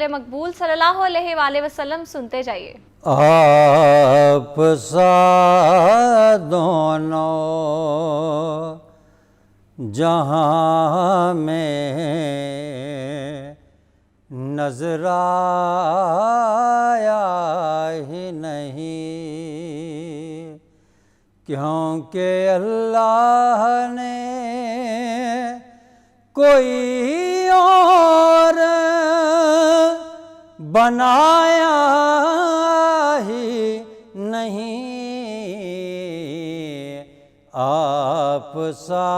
مقبول صلی اللہ علیہ وآلہ وسلم سنتے جائیے۔ آپ سا دونوں جہاں میں نظر آیا ہی نہیں، کیونکہ اللہ نے کوئی اور بنایا ہی نہیں، آپ سا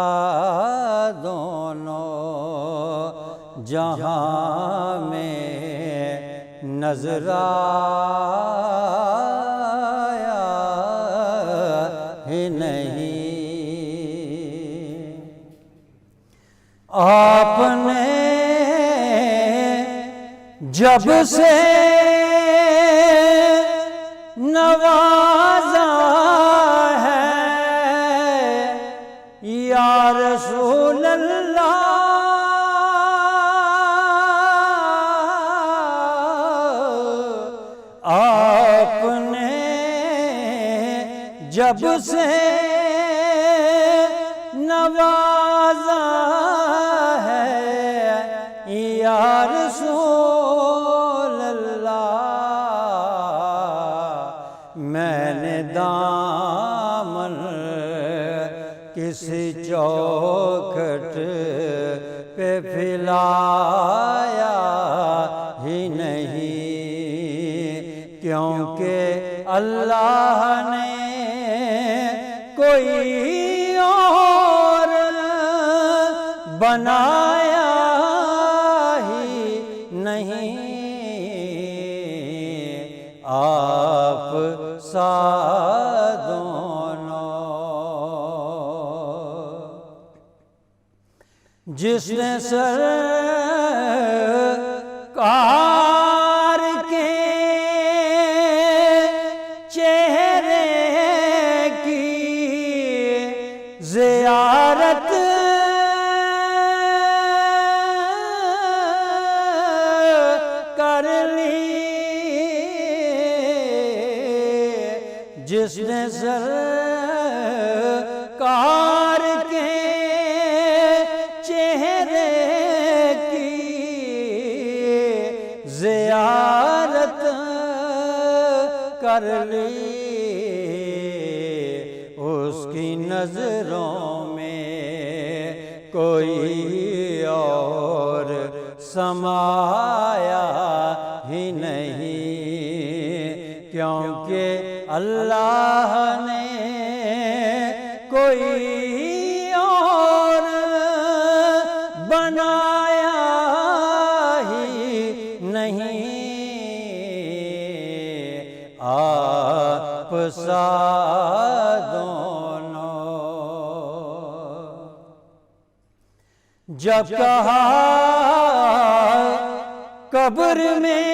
دونوں جہاں میں نظر آیا ہی نہیں۔ آپ نے جب سے نوازا ہے یا رسول اللہ، آپ نے جب سے نوازا ہے یا رسول اللہ، میں نے دامن کسی چوکھٹ پہ پھیلایا ہی نہیں، کیونکہ اللہ نے کوئی اور بنایا ہی نہیں، آپ سا دونوں۔ جس نے سرکار کے چہرے کی زیارت کر لی، جس نے سرکار کے چہرے کی زیارت کر لی، اس کی نظروں میں کوئی اور سمایا ہی نہیں، کیونکہ اللہ نے کوئی اور بنایا ہی نہیں، آپ سا دونوں۔ جب کہا قبر میں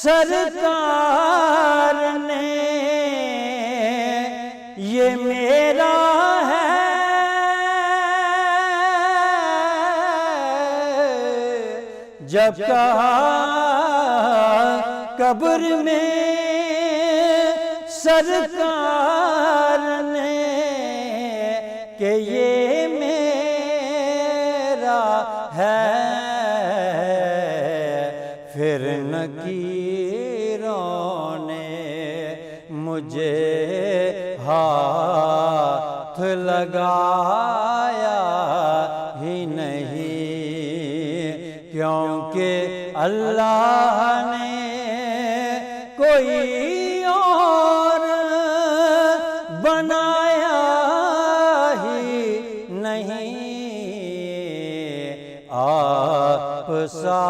سرکار نے یہ میرا ہے، جب کہا قبر میں سرکار نے کہ یہ میرا ہے، پھر نکیروں نے مجھے ہاتھ لگایا ہی نہیں، کیونکہ اللہ نے کوئی اور بنایا ہی نہیں، آپ سا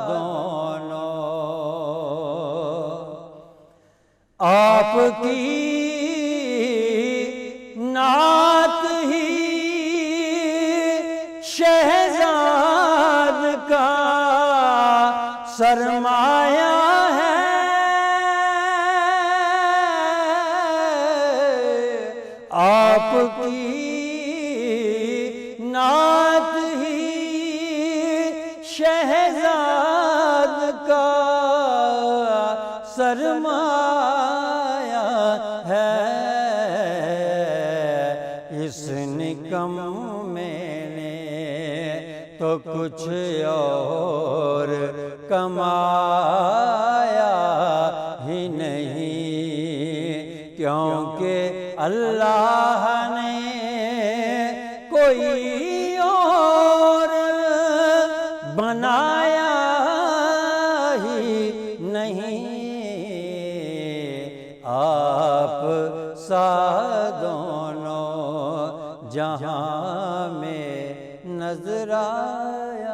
دونوں۔ آپ کی نعت ہی شہزاد کا سرمایہ ہے، آپ کی نعت ہی کا سرمایہ ہے، اس نکم میں نے تو کچھ اور کمایا ہی نہیں، کیونکہ اللہ نے کوئی اور بنایا ہی نہیں، آپ سا دونوں جہاں میں نظر آیا۔